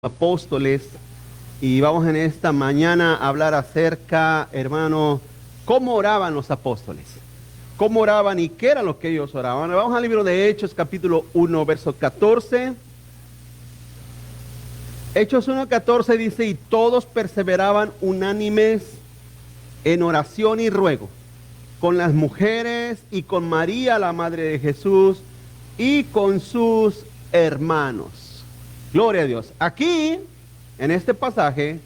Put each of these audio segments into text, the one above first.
Apóstoles, y vamos en esta mañana a hablar acerca, hermano, cómo oraban los apóstoles, cómo oraban y qué era lo que ellos oraban. Vamos al libro de Hechos, capítulo 1, verso 14. Hechos 1:14 dice: y todos perseveraban unánimes en oración y ruego con las mujeres y con María, la madre de Jesús, y con sus hermanos. Gloria a Dios. Aquí, en este pasaje,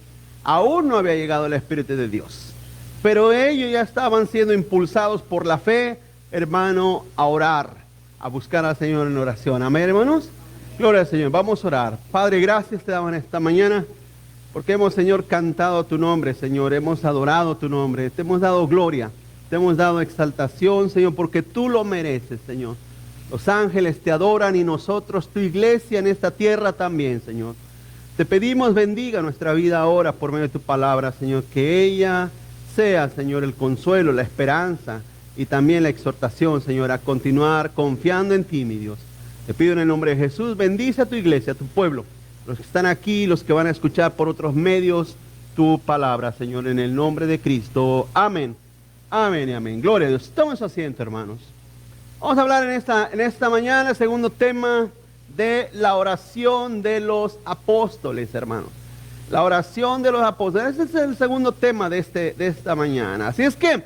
aún no había llegado el Espíritu de Dios, pero ellos ya estaban siendo impulsados por la fe, hermano, a orar, a buscar al Señor en oración. Amén, hermanos. Gloria al Señor. Vamos a orar. Padre, gracias te damos en esta mañana, porque hemos, Señor, cantado tu nombre, Señor. Hemos adorado tu nombre. Te hemos dado gloria, te hemos dado exaltación, Señor, porque tú lo mereces, Señor. Los ángeles te adoran y nosotros, tu iglesia en esta tierra también, Señor. Te pedimos bendiga nuestra vida ahora por medio de tu palabra, Señor. Que ella sea, Señor, el consuelo, la esperanza y también la exhortación, Señor, a continuar confiando en ti, mi Dios. Te pido en el nombre de Jesús, bendice a tu iglesia, a tu pueblo, los que están aquí, los que van a escuchar por otros medios tu palabra, Señor, en el nombre de Cristo. Amén. Amén y amén. Gloria a Dios. Tomen su asiento, hermanos. Vamos a hablar en esta mañana, el segundo tema de la oración de los apóstoles, hermanos. La oración de los apóstoles, ese es el segundo tema de esta mañana. Así es que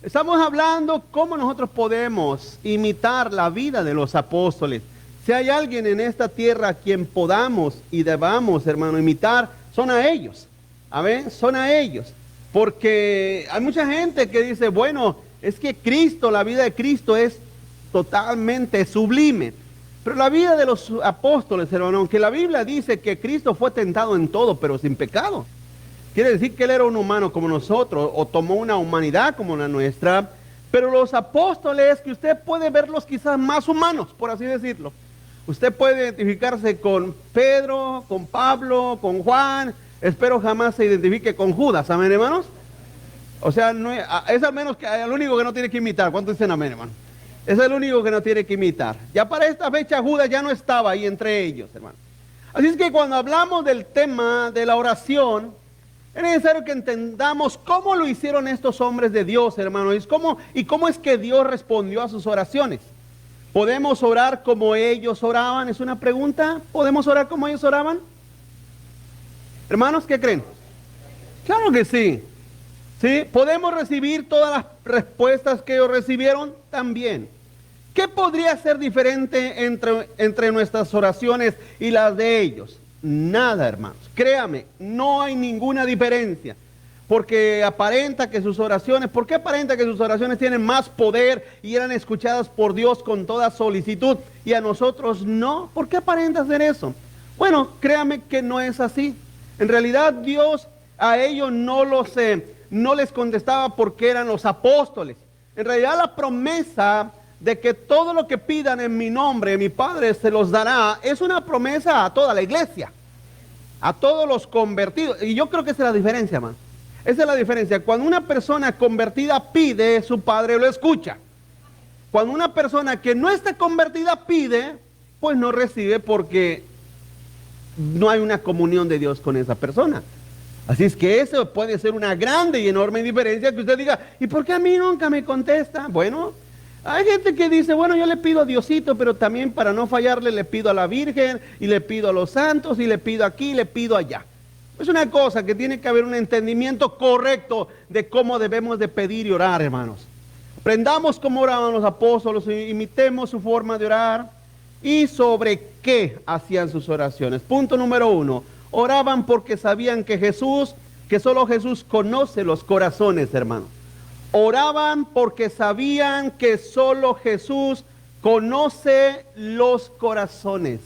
estamos hablando cómo nosotros podemos imitar la vida de los apóstoles. Si hay alguien en esta tierra a quien podamos y debamos, hermano, imitar, son a ellos. Amén, son a ellos. Porque hay mucha gente que dice, bueno, es que Cristo, la vida de Cristo es totalmente sublime. Pero la vida de los apóstoles, hermano, aunque la Biblia dice que Cristo fue tentado en todo, pero sin pecado, quiere decir que Él era un humano como nosotros, o tomó una humanidad como la nuestra. Pero los apóstoles, que usted puede verlos quizás más humanos, por así decirlo. Usted puede identificarse con Pedro, con Pablo, con Juan. Espero jamás se identifique con Judas. Amén, hermanos. O sea, no es al menos que el único que no tiene que imitar. ¿Cuántos dicen amén, hermano? Es el único que no tiene que imitar. Ya para esta fecha Judas ya no estaba ahí entre ellos, hermano. Así es que cuando hablamos del tema de la oración, es necesario que entendamos cómo lo hicieron estos hombres de Dios, hermano. Y cómo es que Dios respondió a sus oraciones. ¿Podemos orar como ellos oraban? Es una pregunta. ¿Podemos orar como ellos oraban? Hermanos, ¿qué creen? Claro que sí. ¿Sí? ¿Podemos recibir todas las respuestas que ellos recibieron? También. ¿Qué podría ser diferente entre nuestras oraciones y las de ellos? Nada, hermanos. Créame, no hay ninguna diferencia. Porque aparenta que sus oraciones, ¿por qué aparenta que sus oraciones tienen más poder y eran escuchadas por Dios con toda solicitud y a nosotros no? ¿Por qué aparenta hacer eso? Bueno, créame que no es así. En realidad Dios a ellos no les contestaba porque eran los apóstoles. En realidad la promesa de que todo lo que pidan en mi nombre, mi Padre se los dará, es una promesa a toda la iglesia, a todos los convertidos. Y yo creo que esa es la diferencia, hermano. Esa es la diferencia. Cuando una persona convertida pide, su Padre lo escucha. Cuando una persona que no está convertida pide, pues no recibe porque no hay una comunión de Dios con esa persona. Así es que eso puede ser una grande y enorme diferencia, que usted diga, ¿y por qué a mí nunca me contesta? Bueno, hay gente que dice, bueno, yo le pido a Diosito, pero también para no fallarle le pido a la Virgen, y le pido a los santos, y le pido aquí, y le pido allá. Es una cosa que tiene que haber un entendimiento correcto de cómo debemos de pedir y orar, hermanos. Aprendamos cómo oraban los apóstoles, imitemos su forma de orar, y sobre qué hacían sus oraciones. Punto número 1. Oraban porque sabían que solo Jesús conoce los corazones, hermano. Oraban porque sabían que solo Jesús conoce los corazones.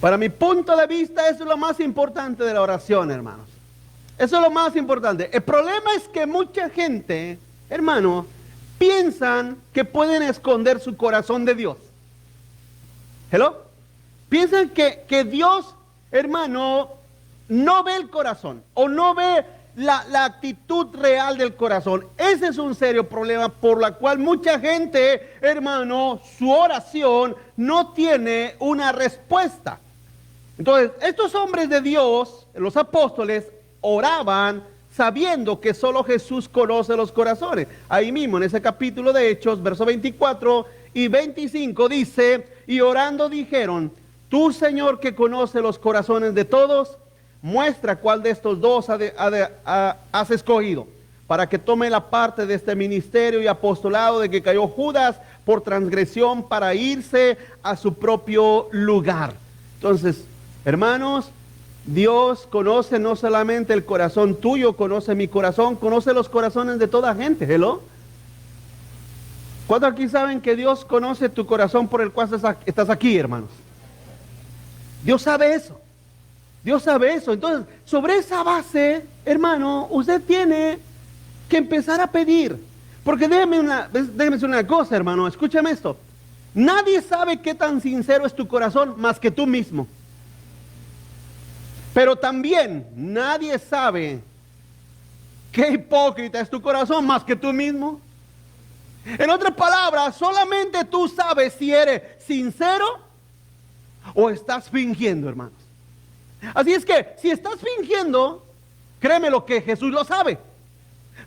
Para mi punto de vista, eso es lo más importante de la oración, hermanos. Eso es lo más importante. El problema es que mucha gente, hermano, piensan que pueden esconder su corazón de Dios. ¿Hello? Piensan que Dios, hermano, no ve el corazón o no ve la actitud real del corazón. Ese es un serio problema por la cual mucha gente, hermano, su oración no tiene una respuesta. Entonces, estos hombres de Dios, los apóstoles, oraban sabiendo que solo Jesús conoce los corazones. Ahí mismo, en ese capítulo de Hechos, versos 24 y 25, dice, y orando dijeron, tú, Señor, que conoce los corazones de todos, muestra cuál de estos dos has escogido, para que tome la parte de este ministerio y apostolado de que cayó Judas por transgresión para irse a su propio lugar. Entonces, hermanos, Dios conoce no solamente el corazón tuyo, conoce mi corazón, conoce los corazones de toda gente. ¿Hello? ¿Cuántos aquí saben que Dios conoce tu corazón por el cual estás aquí, hermanos? Dios sabe eso. Dios sabe eso. Entonces, sobre esa base, hermano, usted tiene que empezar a pedir. Porque déjeme decir una cosa, hermano, escúchame esto. Nadie sabe qué tan sincero es tu corazón más que tú mismo. Pero también nadie sabe qué hipócrita es tu corazón más que tú mismo. En otras palabras, solamente tú sabes si eres sincero o estás fingiendo, hermanos. Así es que si estás fingiendo, créeme lo que Jesús lo sabe.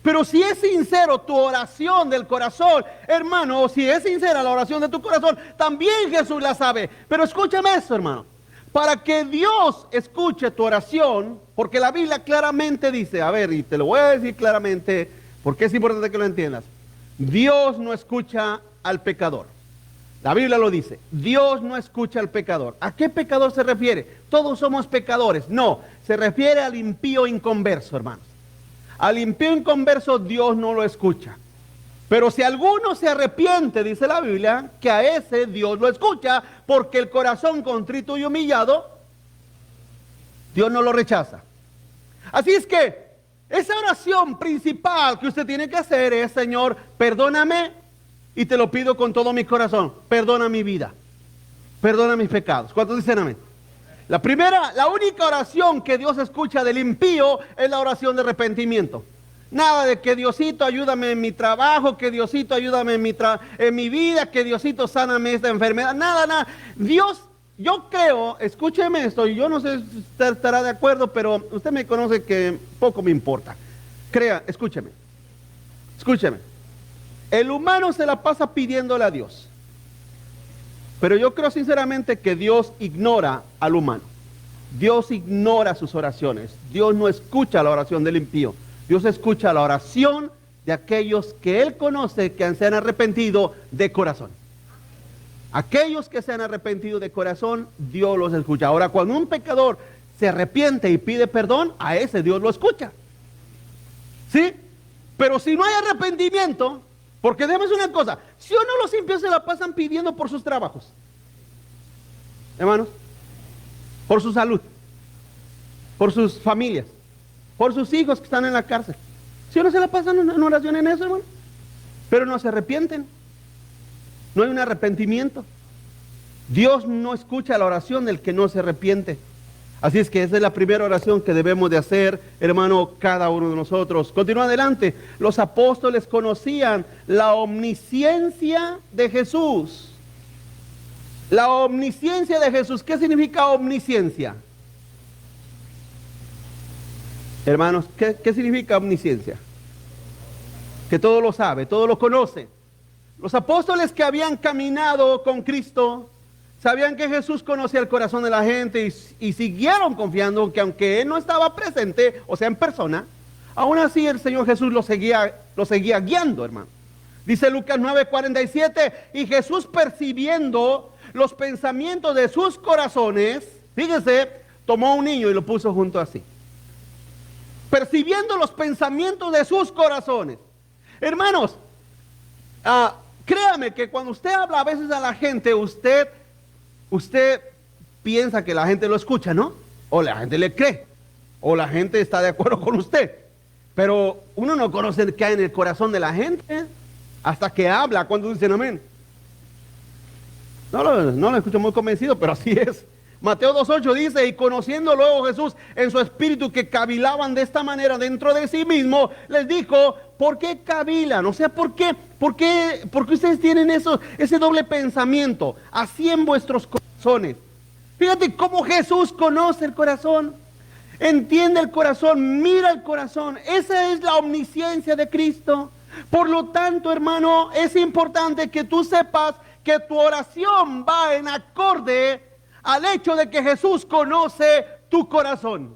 Pero si es sincero tu oración del corazón, hermano, o si es sincera la oración de tu corazón, también Jesús la sabe. Pero escúchame esto, hermano. Para que Dios escuche tu oración, porque la Biblia claramente dice, a ver, y te lo voy a decir claramente, porque es importante que lo entiendas. Dios no escucha al pecador. La Biblia lo dice, Dios no escucha al pecador. ¿A qué pecador se refiere? Todos somos pecadores. No, se refiere al impío inconverso, hermanos. Al impío inconverso Dios no lo escucha. Pero si alguno se arrepiente, dice la Biblia, que a ese Dios lo escucha, porque el corazón contrito y humillado, Dios no lo rechaza. Así es que esa oración principal que usted tiene que hacer es, Señor, perdóname y te lo pido con todo mi corazón. Perdona mi vida. Perdona mis pecados. ¿Cuántos dicen amén? La única oración que Dios escucha del impío es la oración de arrepentimiento. Nada de que Diosito ayúdame en mi trabajo, que Diosito ayúdame en mi vida, que Diosito sáname esta enfermedad. Nada. Dios, yo creo, escúcheme esto, y yo no sé si usted estará de acuerdo, pero usted me conoce que poco me importa. Escúcheme. El humano se la pasa pidiéndole a Dios. Pero yo creo sinceramente que Dios ignora al humano. Dios ignora sus oraciones. Dios no escucha la oración del impío. Dios escucha la oración de aquellos que Él conoce que se han arrepentido de corazón. Aquellos que se han arrepentido de corazón, Dios los escucha. Ahora, cuando un pecador se arrepiente y pide perdón, a ese Dios lo escucha. ¿Sí? Pero si no hay arrepentimiento, porque déjame decir una cosa, si o no los impíos se la pasan pidiendo por sus trabajos, hermanos, por su salud, por sus familias, por sus hijos que están en la cárcel. Si o no se la pasan en oración en eso, hermano, pero no se arrepienten, no hay un arrepentimiento. Dios no escucha la oración del que no se arrepiente. Así es que esa es la primera oración que debemos de hacer, hermano, cada uno de nosotros. Continúa adelante. Los apóstoles conocían la omnisciencia de Jesús. La omnisciencia de Jesús. ¿Qué significa omnisciencia? Hermanos, ¿qué significa omnisciencia? Que todo lo sabe, todo lo conoce. Los apóstoles que habían caminado con Cristo sabían que Jesús conocía el corazón de la gente y siguieron confiando que aunque Él no estaba presente, o sea, en persona, aún así el Señor Jesús lo seguía guiando, hermano. Dice Lucas 9:47, y Jesús percibiendo los pensamientos de sus corazones, fíjese, tomó un niño y lo puso junto a sí. Percibiendo los pensamientos de sus corazones. Hermanos, créame que cuando usted habla a veces a la gente, usted piensa que la gente lo escucha, ¿no? O la gente le cree, o la gente está de acuerdo con usted. Pero uno no conoce qué hay en el corazón de la gente hasta que habla, cuando dicen amén. No lo escucho muy convencido, pero así es. Mateo 2:8 dice, y conociendo luego Jesús en su espíritu que cavilaban de esta manera dentro de sí mismo, les dijo, ¿por qué cavilan? O sea, ¿por qué ustedes tienen ese doble pensamiento así en vuestros corazones? Fíjate cómo Jesús conoce el corazón, entiende el corazón, mira el corazón. Esa es la omnisciencia de Cristo. Por lo tanto, hermano, es importante que tú sepas que tu oración va en acorde al hecho de que Jesús conoce tu corazón.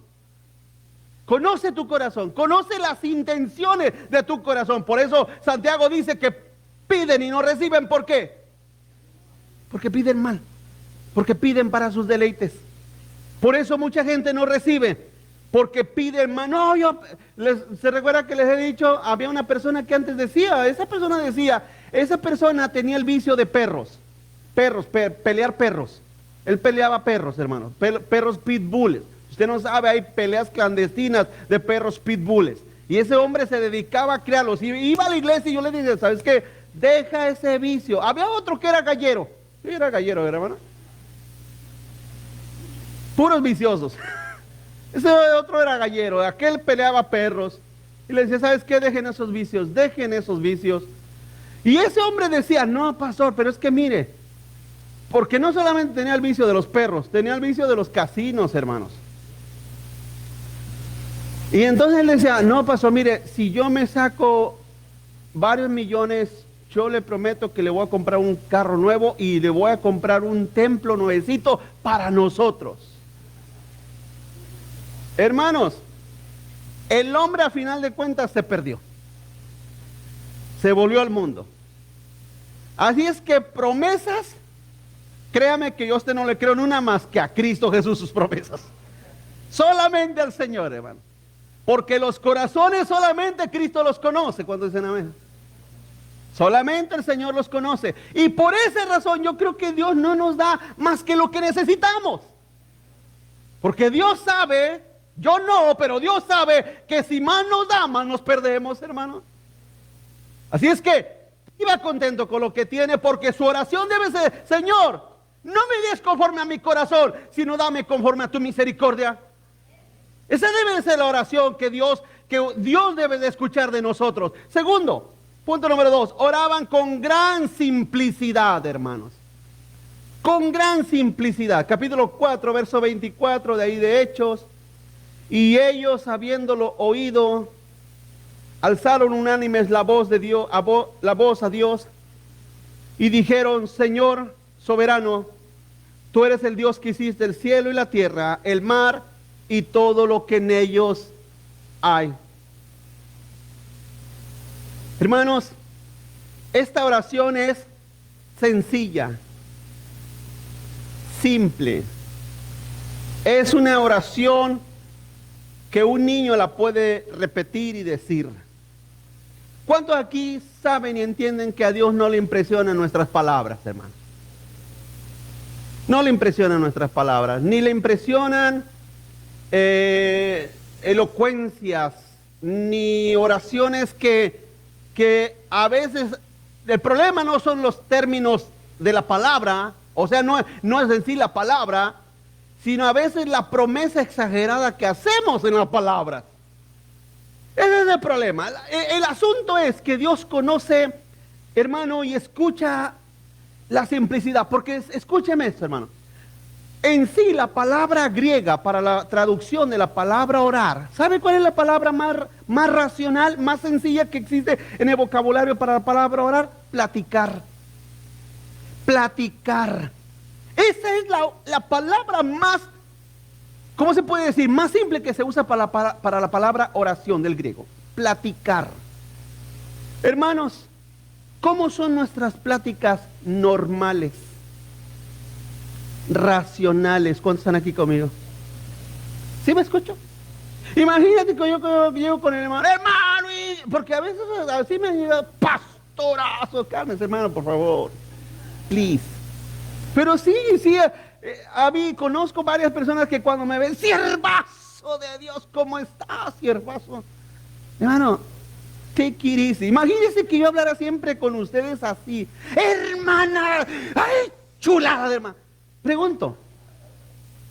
Conoce tu corazón, conoce las intenciones de tu corazón. Por eso Santiago dice que piden y no reciben. ¿Por qué? Porque piden mal, porque piden para sus deleites. Por eso mucha gente no recibe, porque piden mal. No, se recuerda que les he dicho, había una persona que antes decía, esa persona tenía el vicio de pelear perros. Él peleaba perros, hermanos, perros pitbulls. Usted no sabe, hay peleas clandestinas de perros pitbulls. Y ese hombre se dedicaba a criarlos. Y iba a la iglesia y yo le dije, ¿sabes qué? Deja ese vicio. Había otro que era gallero. Sí, era gallero, hermano. Puros viciosos. Ese otro era gallero. Aquel peleaba perros. Y le decía, ¿sabes qué? Dejen esos vicios. Y ese hombre decía, no, pastor, pero es que mire, porque no solamente tenía el vicio de los perros, tenía el vicio de los casinos, hermanos. Y entonces él decía, no, pastor, mire, si yo me saco varios millones, yo le prometo que le voy a comprar un carro nuevo y le voy a comprar un templo nuevecito para nosotros. Hermanos, el hombre a final de cuentas se perdió. Se volvió al mundo. Así es que promesas, créame que yo a usted no le creo en una más que a Cristo Jesús sus promesas. Solamente al Señor, hermano. Porque los corazones solamente Cristo los conoce. Cuando dicen amén. Solamente el Señor los conoce. Y por esa razón yo creo que Dios no nos da más que lo que necesitamos. Porque Dios sabe, yo no, pero Dios sabe que si más nos da, más nos perdemos, hermano. Así es que iba contento con lo que tiene, porque su oración debe ser, Señor, no me des conforme a mi corazón, sino dame conforme a tu misericordia. Esa debe de ser la oración que Dios debe de escuchar de nosotros. Segundo, punto número 2, oraban con gran simplicidad, hermanos. Con gran simplicidad. Capítulo 4, verso 24, de ahí de Hechos. Y ellos, habiéndolo oído, alzaron unánimes la voz de Dios, la voz a Dios, y dijeron, Señor soberano, tú eres el Dios que hiciste el cielo y la tierra, el mar y todo lo que en ellos hay. Hermanos, esta oración es sencilla, simple. Es una oración que un niño la puede repetir y decir. ¿Cuántos aquí saben y entienden que a Dios no le impresionan nuestras palabras, hermano? No le impresionan nuestras palabras, ni le impresionan elocuencias, ni oraciones que a veces, el problema no son los términos de la palabra, o sea, no es en sí la palabra, sino a veces la promesa exagerada que hacemos en las palabras. Ese es el problema. El asunto es que Dios conoce, hermano, y escucha la simplicidad. Porque escúcheme esto, hermano. En sí, la palabra griega para la traducción de la palabra orar, ¿sabe cuál es la palabra más racional, más sencilla que existe en el vocabulario para la palabra orar? Platicar. Platicar. Esa es la palabra más, ¿cómo se puede decir? Más simple que se usa para la palabra oración del griego. Platicar. Hermanos, ¿cómo son nuestras pláticas normales? Racionales. ¿Cuántos están aquí conmigo? ¿Sí me escucho? Imagínate que yo llego con el hermano, porque a veces así me llega, pastorazo, cálmense, hermano, por favor, please. Pero sí, a mí conozco varias personas que cuando me ven, siervazo de Dios, ¿cómo estás, siervazo? Hermano, take it easy. Imagínense que yo hablara siempre con ustedes así, hermana, ay, chulada de hermana. Pregunto,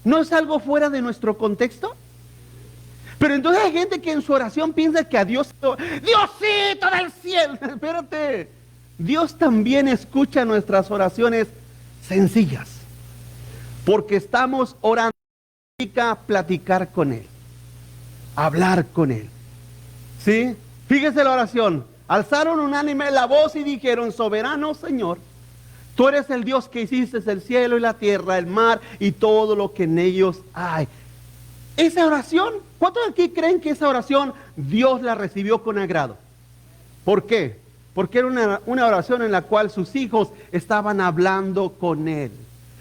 ¿no es algo fuera de nuestro contexto? Pero entonces hay gente que en su oración piensa que a Dios, Diosito del cielo, espérate, Dios también escucha nuestras oraciones sencillas, Porque estamos orando, significa platicar con Él, hablar con Él. ¿Sí? Fíjese la oración. Alzaron unánime la voz y dijeron: soberano Señor, tú eres el Dios que hiciste el cielo y la tierra, el mar y todo lo que en ellos hay. Esa oración, ¿cuántos de aquí creen que esa oración Dios la recibió con agrado? ¿Por qué? Porque era una oración en la cual sus hijos estaban hablando con Él,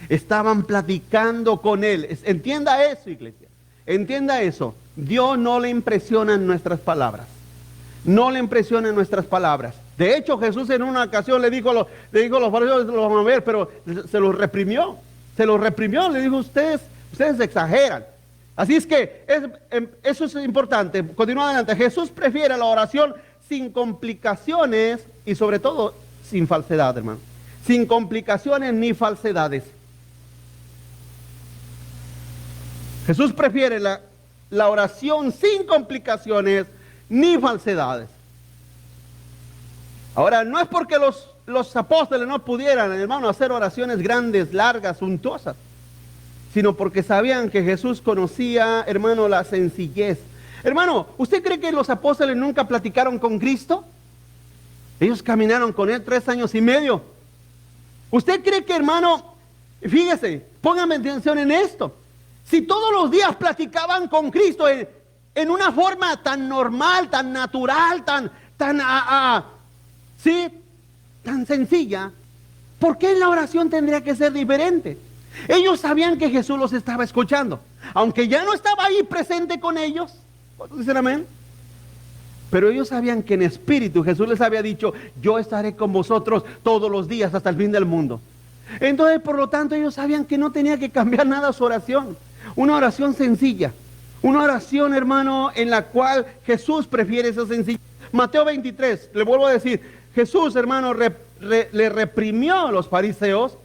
estaban platicando con Él. Entienda eso, iglesia, entienda eso. Dios no le impresiona en nuestras palabras, no le impresiona en nuestras palabras. De hecho, Jesús en una ocasión le dijo a los fariseos: lo van a ver, pero se los reprimió, le dijo: ustedes exageran. Así es que eso es importante. Continúa adelante. Jesús prefiere la oración sin complicaciones y sobre todo sin falsedad, hermano. Sin complicaciones ni falsedades. Jesús prefiere la oración sin complicaciones ni falsedades. Ahora, no es porque los apóstoles no pudieran, hermano, hacer oraciones grandes, largas, suntuosas, sino porque sabían que Jesús conocía, hermano, la sencillez. Hermano, ¿usted cree que los apóstoles nunca platicaron con Cristo? Ellos caminaron con Él 3 años y medio. ¿Usted cree que, hermano, fíjese, póngame atención en esto, si todos los días platicaban con Cristo en una forma tan normal, tan natural, tan sencilla, ¿por qué la oración tendría que ser diferente? Ellos sabían que Jesús los estaba escuchando, aunque ya no estaba ahí presente con ellos. ¿Cuántos dicen amén? Pero ellos sabían que en espíritu Jesús les había dicho: yo estaré con vosotros todos los días hasta el fin del mundo. Entonces, por lo tanto, ellos sabían que no tenía que cambiar nada su oración. Una oración sencilla, una oración, hermano, en la cual Jesús prefiere esa sencillez. Mateo 23, le vuelvo a decir, Jesús, hermano, le reprimió a los fariseos.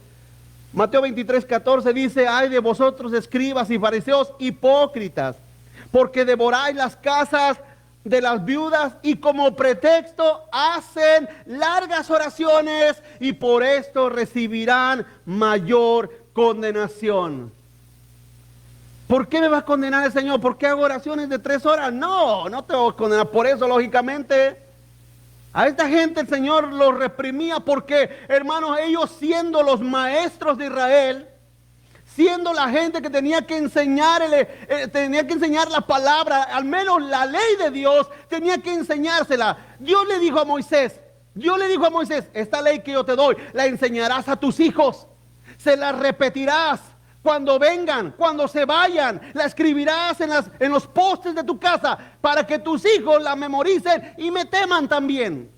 Mateo 23, 14 dice: ay de vosotros, escribas y fariseos hipócritas, porque devoráis las casas de las viudas y como pretexto hacen largas oraciones y por esto recibirán mayor condenación. ¿Por qué me va a condenar el Señor? ¿Por qué hago oraciones de 3 horas? No te voy a condenar por eso, lógicamente. A esta gente el Señor los reprimía porque, hermanos, ellos siendo los maestros de Israel, siendo la gente que tenía que enseñar la palabra, al menos la ley de Dios, tenía que enseñársela. Dios le dijo a Moisés, esta ley que yo te doy, la enseñarás a tus hijos, se la repetirás cuando vengan, cuando se vayan, la escribirás en los postes de tu casa, para que tus hijos la memoricen y me teman también.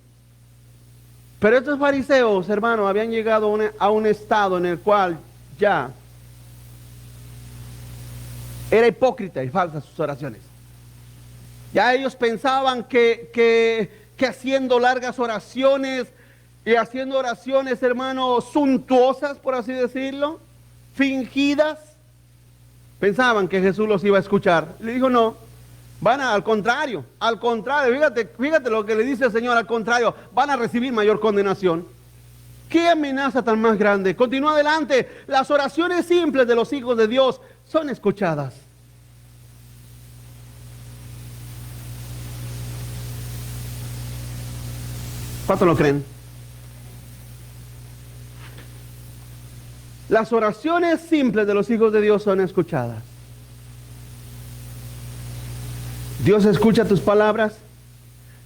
Pero estos fariseos, hermanos, habían llegado a un estado en el cual ya era hipócrita y falsa sus oraciones. Ya ellos pensaban que haciendo largas oraciones y haciendo oraciones, hermanos, suntuosas, por así decirlo, fingidas, pensaban que Jesús los iba a escuchar. Le dijo: no, al contrario, fíjate lo que le dice el Señor: al contrario, van a recibir mayor condenación. ¿Qué amenaza tan más grande? Continúa adelante. Las oraciones simples de los hijos de Dios son escuchadas. ¿Cuántos lo creen? Las oraciones simples de los hijos de Dios son escuchadas. Dios escucha tus palabras.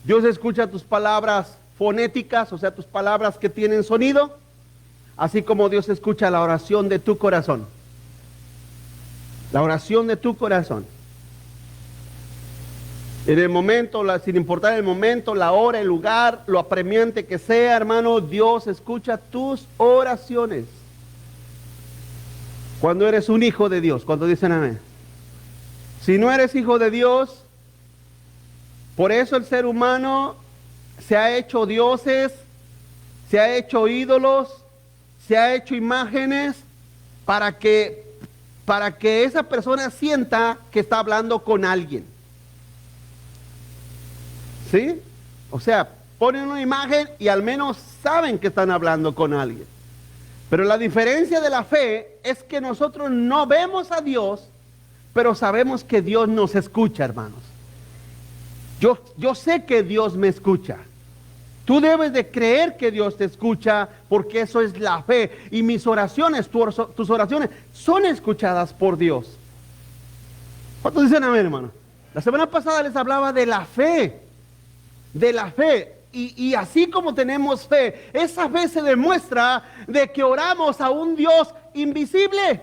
Dios escucha tus palabras fonéticas, o sea, tus palabras que tienen sonido, así como Dios escucha la oración de tu corazón. La oración de tu corazón. En el momento, sin importar el momento, la hora, el lugar, lo apremiante que sea, hermano, Dios escucha tus oraciones. Cuando eres un hijo de Dios, cuando dicen amén. Si no eres hijo de Dios, por eso el ser humano se ha hecho dioses, se ha hecho ídolos, se ha hecho imágenes para que esa persona sienta que está hablando con alguien. ¿Sí? O sea, ponen una imagen y al menos saben que están hablando con alguien. Pero la diferencia de la fe es que nosotros no vemos a Dios, pero sabemos que Dios nos escucha, hermanos. Yo sé que Dios me escucha. Tú debes de creer que Dios te escucha, porque eso es la fe. Y mis oraciones, tus oraciones, son escuchadas por Dios. ¿Cuántos dicen amén, hermano? La semana pasada les hablaba de la fe. De la fe. Y así como tenemos fe, esa fe se demuestra de que oramos a un Dios invisible.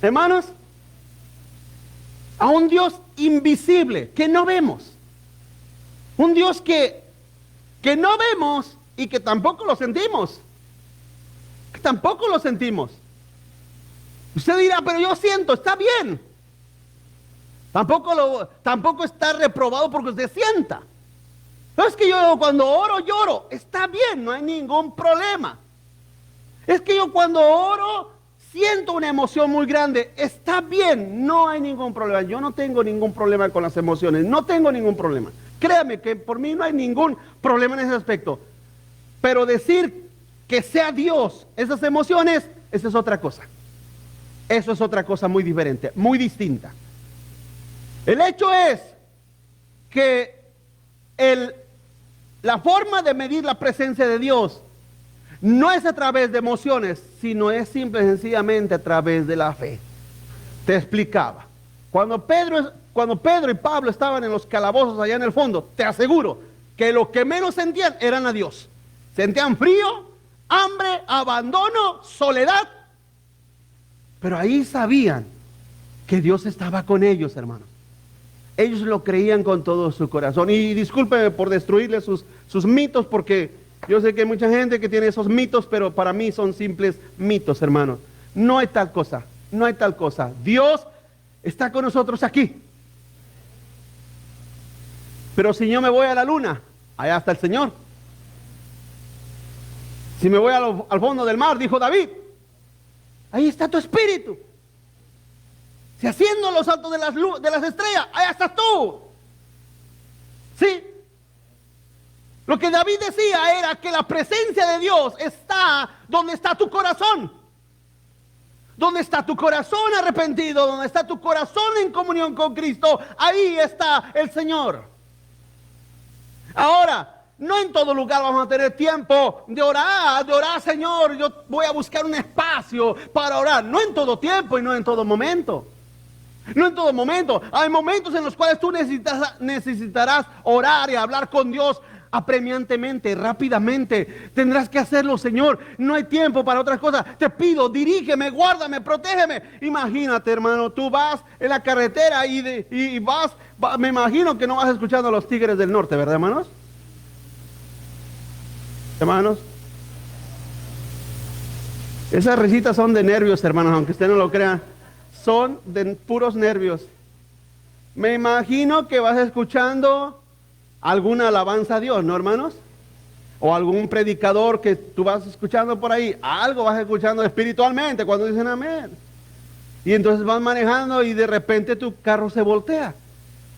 Hermanos, a un Dios invisible que no vemos. Un Dios que no vemos y que tampoco lo sentimos. Que tampoco lo sentimos. Usted dirá, pero yo siento, está bien. Tampoco está reprobado porque usted sienta. No es que yo cuando oro, lloro. Está bien, no hay ningún problema. Es que yo cuando oro, siento una emoción muy grande. Está bien, no hay ningún problema. Yo no tengo ningún problema con las emociones. No tengo ningún problema. Créame que por mí no hay ningún problema en ese aspecto. Pero decir que sea Dios esas emociones, esa es otra cosa. Eso es otra cosa muy diferente, muy distinta. El hecho es que la forma de medir la presencia de Dios no es a través de emociones, sino es simple y sencillamente a través de la fe. Te explicaba. Cuando Pedro y Pablo estaban en los calabozos allá en el fondo, te aseguro que lo que menos sentían eran a Dios. Sentían frío, hambre, abandono, soledad. Pero ahí sabían que Dios estaba con ellos, hermanos. Ellos lo creían con todo su corazón. Y discúlpeme por destruirles sus mitos, porque yo sé que hay mucha gente que tiene esos mitos, pero para mí son simples mitos, hermanos. No hay tal cosa, no hay tal cosa. Dios está con nosotros aquí. Pero si yo me voy a la luna, allá está el Señor. Si me voy al fondo del mar, dijo David, ahí está tu espíritu. Si asciendo a los altos de las estrellas, allá estás tú. ¿Sí? Lo que David decía era que la presencia de Dios está donde está tu corazón. Donde está tu corazón arrepentido, donde está tu corazón en comunión con Cristo, ahí está el Señor. Ahora, no en todo lugar vamos a tener tiempo de orar, Señor, yo voy a buscar un espacio para orar. No en todo tiempo y no en todo momento. No en todo momento. Hay momentos en los cuales tú necesitarás orar y hablar con Dios apremiantemente, rápidamente. Tendrás que hacerlo, Señor. No hay tiempo para otras cosas. Te pido, dirígeme, guárdame, protégeme. Imagínate, hermano, tú vas en la carretera y vas, me imagino que no vas escuchando a los Tigres del Norte, ¿verdad, hermanos? Hermanos, esas risitas son de nervios, hermanos, aunque usted no lo crea. Son de puros nervios. Me imagino que vas escuchando alguna alabanza a Dios, ¿no, hermanos? O algún predicador que tú vas escuchando por ahí. Algo vas escuchando espiritualmente cuando dicen amén. Y entonces vas manejando y de repente tu carro se voltea.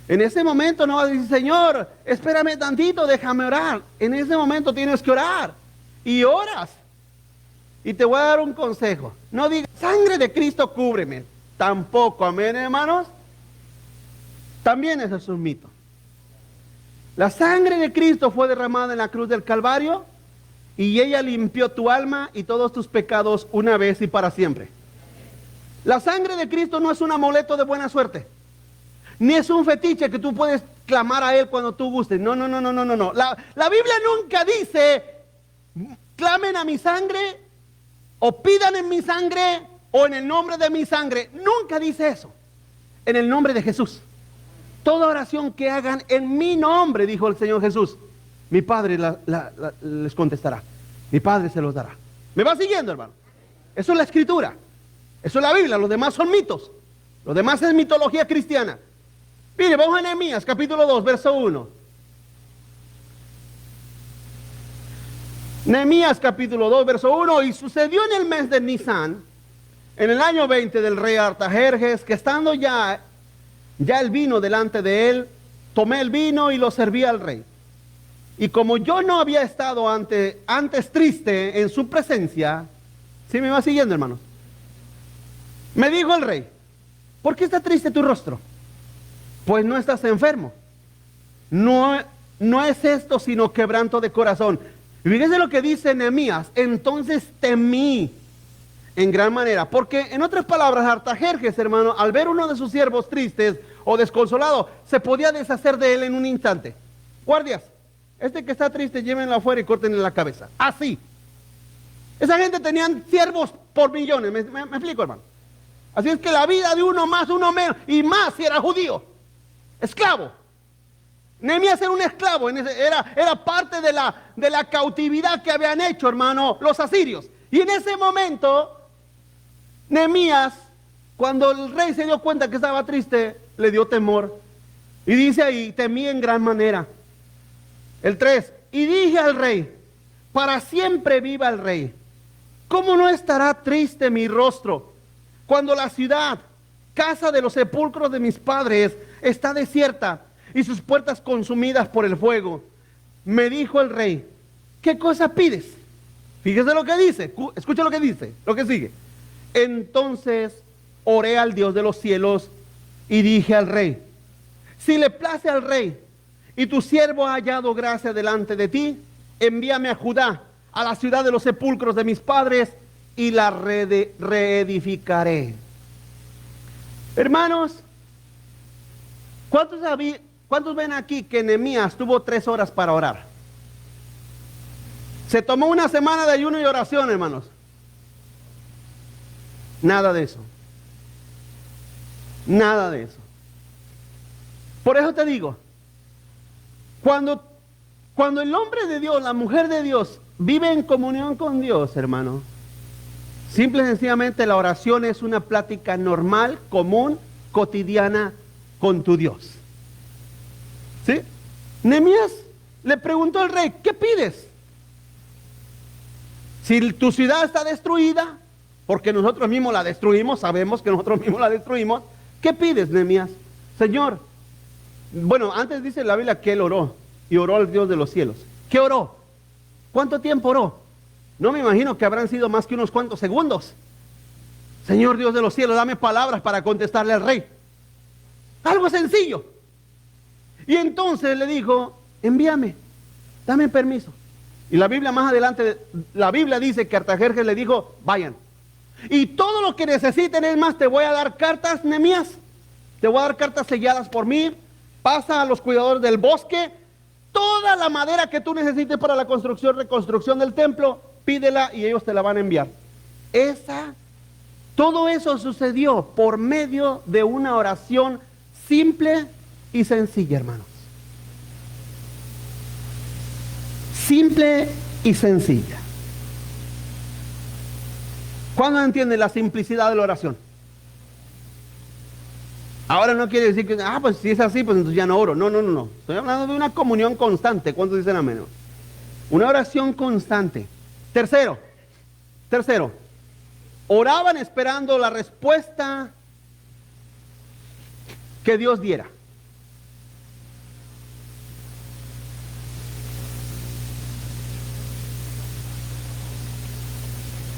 En ese momento no vas a decir, Señor, espérame tantito, déjame orar. En ese momento tienes que orar. Y oras. Y te voy a dar un consejo. No digas, sangre de Cristo cúbreme. Tampoco, amén, hermanos. También eso es un mito. La sangre de Cristo fue derramada en la cruz del Calvario y ella limpió tu alma y todos tus pecados una vez y para siempre. La sangre de Cristo no es un amuleto de buena suerte, ni es un fetiche que tú puedes clamar a Él cuando tú gustes. No. La Biblia nunca dice, clamen a mi sangre, o pidan en mi sangre, o en el nombre de mi sangre. Nunca dice eso. En el nombre de Jesús. Toda oración que hagan en mi nombre, dijo el Señor Jesús, mi Padre les contestará. Mi Padre se los dará. ¿Me va siguiendo, hermano? Eso es la Escritura. Eso es la Biblia. Los demás son mitos. Los demás es mitología cristiana. Mire, vamos a Nehemías, capítulo 2, verso 1. Nehemías, capítulo 2, verso 1. Y sucedió en el mes de Nisán, en el año 20 del rey Artajerjes, que estando ya el vino delante de él, tomé el vino y lo serví al rey. Y como yo no había estado antes triste en su presencia, ¿sí me va siguiendo, hermanos? Me dijo el rey, ¿por qué está triste tu rostro? Pues no estás enfermo. No, no es esto sino quebranto de corazón. Y fíjense lo que dice Nehemías. Entonces temí en gran manera. Porque en otras palabras, Artajerjes, hermano, al ver uno de sus siervos tristes o desconsolado, se podía deshacer de él en un instante. Guardias, este que está triste, llévenlo afuera y córtenle la cabeza. Así. Esa gente tenían siervos por millones. ¿Me explico, hermano? Así es que la vida de uno más, uno menos, y más si era judío. Esclavo. Nehemías era un esclavo, era parte de la cautividad que habían hecho, hermano, los asirios. Y en ese momento, Nehemías, cuando el rey se dio cuenta que estaba triste, le dio temor. Y dice ahí, temí en gran manera. El 3, y dije al rey, para siempre viva el rey. ¿Cómo no estará triste mi rostro cuando la ciudad, casa de los sepulcros de mis padres, está desierta y sus puertas consumidas por el fuego? Me dijo el rey, ¿qué cosa pides? Fíjese lo que dice, escucha lo que dice, lo que sigue. Entonces oré al Dios de los cielos y dije al rey, si le place al rey y tu siervo ha hallado gracia delante de ti, envíame a Judá, a la ciudad de los sepulcros de mis padres, y la reedificaré. Hermanos, ¿cuántos ven aquí que Nehemías tuvo 3 horas para orar? Se tomó una semana de ayuno y oración, hermanos. Nada de eso. Nada de eso. Por eso te digo, cuando el hombre de Dios, la mujer de Dios, vive en comunión con Dios, hermano, simple y sencillamente la oración es una plática normal, común, cotidiana con tu Dios. ¿Sí? Nehemías le preguntó al rey, ¿qué pides? Si tu ciudad está destruida, porque nosotros mismos la destruimos, sabemos que nosotros mismos la destruimos, ¿qué pides, Nehemías? Señor, bueno, antes dice la Biblia que él oró, y oró al Dios de los cielos. ¿Qué oró? ¿Cuánto tiempo oró? No me imagino que habrán sido más que unos cuantos segundos. Señor Dios de los cielos, dame palabras para contestarle al rey. Algo sencillo. Y entonces le dijo, envíame, dame permiso. Y la Biblia más adelante, la Biblia dice que Artajerjes le dijo, vayan. Y todo lo que necesiten, es más, te voy a dar cartas, Nehemías. Te voy a dar cartas selladas por mí. Pasa a los cuidadores del bosque. Toda la madera que tú necesites para la reconstrucción del templo, pídela y ellos te la van a enviar. Todo eso sucedió por medio de una oración simple y sencilla, hermanos. Simple y sencilla. ¿Cuándo entienden la simplicidad de la oración? Ahora no quiere decir que, pues si es así, pues entonces ya no oro. No. Estoy hablando de una comunión constante. ¿Cuántos dicen amén? Una oración constante. Tercero, oraban esperando la respuesta que Dios diera.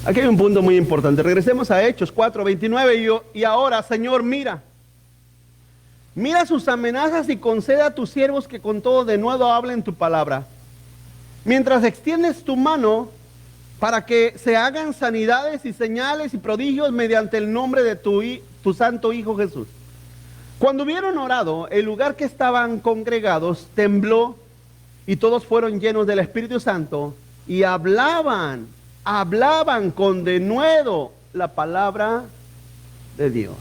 Aquí hay un punto muy importante. Regresemos a Hechos 4:29 y ahora, Señor, mira sus amenazas y concede a tus siervos que con todo de nuevo hablen tu palabra. Mientras extiendes tu mano para que se hagan sanidades y señales y prodigios mediante el nombre de tu santo Hijo Jesús. Cuando hubieron orado, el lugar que estaban congregados tembló y todos fueron llenos del Espíritu Santo y hablaban con denuedo la palabra de Dios.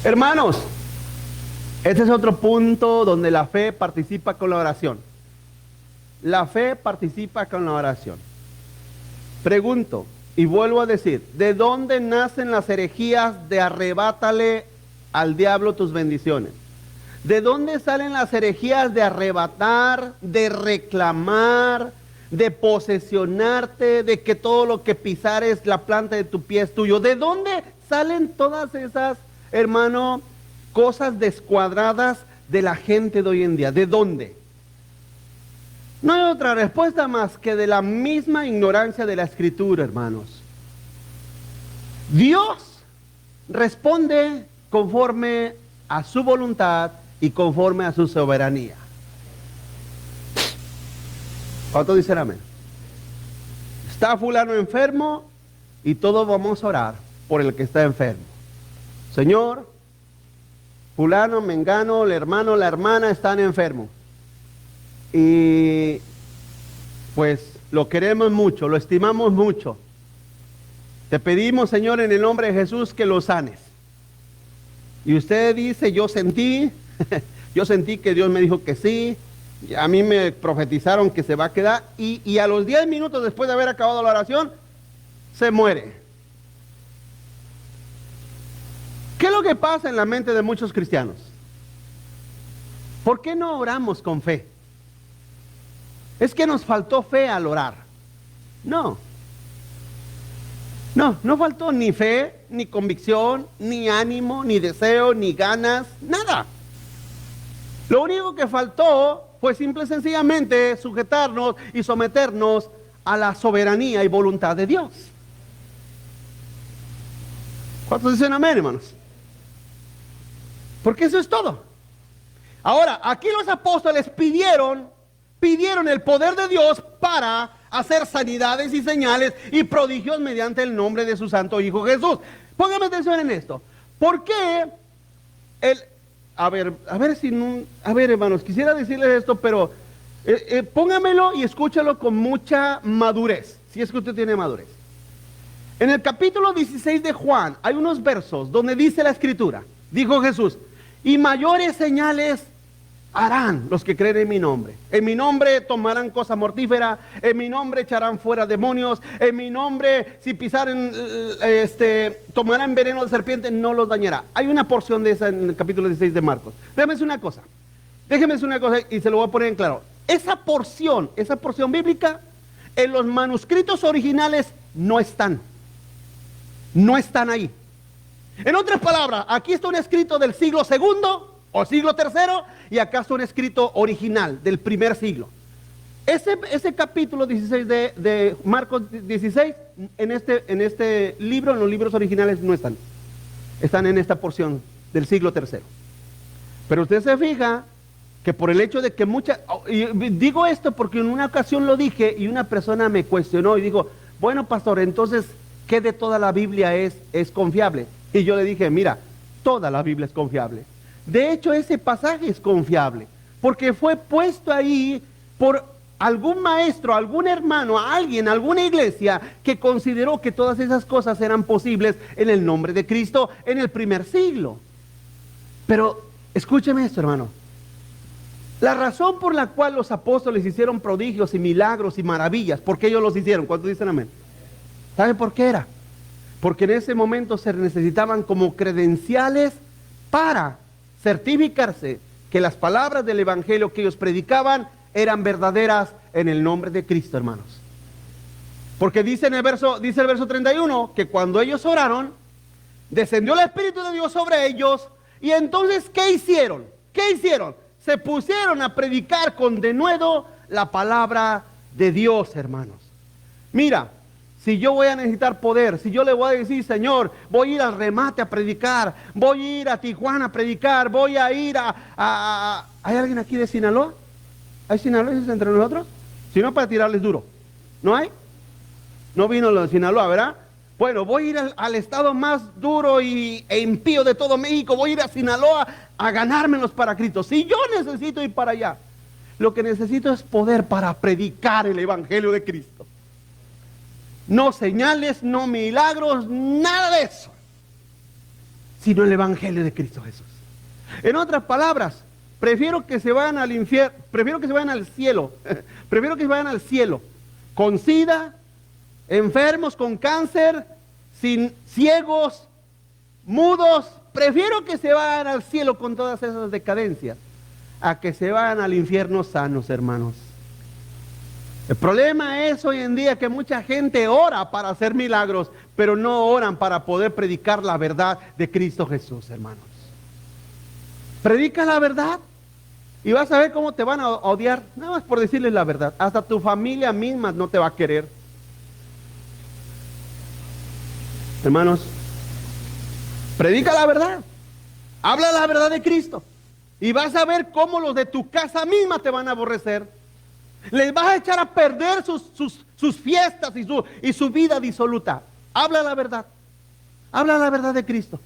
Hermanos, este es otro punto donde la fe participa con la oración. La fe participa con la oración. Pregunto y vuelvo a decir, ¿de dónde nacen las herejías de arrebátale al diablo tus bendiciones? ¿De dónde salen las herejías de arrebatar, de reclamar, de posesionarte, de que todo lo que pisares la planta de tu pie es tuyo? ¿De dónde salen todas esas, hermano, cosas descuadradas de la gente de hoy en día. ¿De dónde? No hay otra respuesta más que de la misma ignorancia de la Escritura, hermanos. Dios responde conforme a su voluntad y conforme a su soberanía. ¿Cuántos dicen amén? Está fulano enfermo y todos vamos a orar por el que está enfermo. Señor, fulano, mengano, el hermano, la hermana están enfermos. Y pues lo queremos mucho, lo estimamos mucho. Te pedimos, Señor, en el nombre de Jesús, que lo sanes. Y usted dice, yo sentí que Dios me dijo que sí, a mí me profetizaron que se va a quedar, y a los 10 minutos después de haber acabado la oración, se muere. ¿Qué es lo que pasa en la mente de muchos cristianos? ¿Por qué no oramos con fe? Es que nos faltó fe al orar. No faltó ni fe, ni convicción, ni ánimo, ni deseo, ni ganas, nada. Lo único que faltó fue simple y sencillamente sujetarnos y someternos a la soberanía y voluntad de Dios. ¿Cuántos dicen amén, hermanos? Porque eso es todo. Ahora, aquí los apóstoles pidieron el poder de Dios para hacer sanidades y señales y prodigios mediante el nombre de su santo Hijo Jesús. Póngame atención en esto. ¿Por qué a ver, hermanos, quisiera decirles esto, pero póngamelo y escúchalo con mucha madurez, si es que usted tiene madurez. En el capítulo 16 de Juan hay unos versos donde dice la Escritura, dijo Jesús, y mayores señales harán los que creen en mi nombre. En mi nombre tomarán cosa mortífera, en mi nombre echarán fuera demonios, en mi nombre si pisaren, tomarán veneno de serpiente, no los dañará. Hay una porción de esa en el capítulo 16 de Marcos. Déjeme decir una cosa y se lo voy a poner en claro. Esa porción bíblica en los manuscritos originales no están ahí. En otras palabras, aquí está un escrito del siglo segundo o siglo tercero, y acá está un escrito original del primer siglo. Ese capítulo 16 de Marcos 16, en este libro, en los libros originales no están. Están en esta porción del siglo tercero. Pero usted se fija que por el hecho de que y digo esto porque en una ocasión lo dije y una persona me cuestionó y dijo, bueno, pastor, entonces, ¿qué de toda la Biblia es confiable? Y yo le dije, mira, toda la Biblia es confiable. De hecho, ese pasaje es confiable, porque fue puesto ahí por algún maestro, algún hermano, alguien, alguna iglesia que consideró que todas esas cosas eran posibles en el nombre de Cristo en el primer siglo. Pero escúcheme esto, hermano. La razón por la cual los apóstoles hicieron prodigios y milagros y maravillas, ¿por qué ellos los hicieron? ¿Cuántos dicen amén? ¿Sabe por qué era? Porque en ese momento se necesitaban como credenciales para certificarse que las palabras del evangelio que ellos predicaban eran verdaderas en el nombre de Cristo, hermanos. Porque dice el verso 31 que cuando ellos oraron, descendió el Espíritu de Dios sobre ellos, y entonces ¿qué hicieron? Se pusieron a predicar con denuedo la palabra de Dios, hermanos. Mira, si yo voy a necesitar poder, si yo le voy a decir, Señor, voy a ir al Remate a predicar, voy a ir a Tijuana a predicar, voy a ir ¿hay alguien aquí de Sinaloa? ¿Hay sinaloenses entre nosotros? Si no, para tirarles duro. ¿No hay? No vino lo de Sinaloa, ¿verdad? Bueno, voy a ir al estado más duro e impío de todo México, voy a ir a Sinaloa a ganármelos para Cristo. Si yo necesito ir para allá, lo que necesito es poder para predicar el evangelio de Cristo. No señales, no milagros, nada de eso, sino el evangelio de Cristo Jesús. En otras palabras, prefiero que se vayan al infierno, prefiero que se vayan al cielo, con sida, enfermos con cáncer, sin ciegos, mudos. Prefiero que se vayan al cielo con todas esas decadencias a que se vayan al infierno sanos, hermanos. El problema es hoy en día que mucha gente ora para hacer milagros, pero no oran para poder predicar la verdad de Cristo Jesús, hermanos. Predica la verdad, Y vas a ver cómo te van a odiar, nada más por decirles la verdad. Hasta tu familia misma no te va a querer. Hermanos, predica la verdad. Habla la verdad de Cristo. Y vas a ver cómo los de tu casa misma te van a aborrecer. Les vas a echar a perder sus fiestas y su vida disoluta. Habla la verdad. Habla la verdad de Cristo.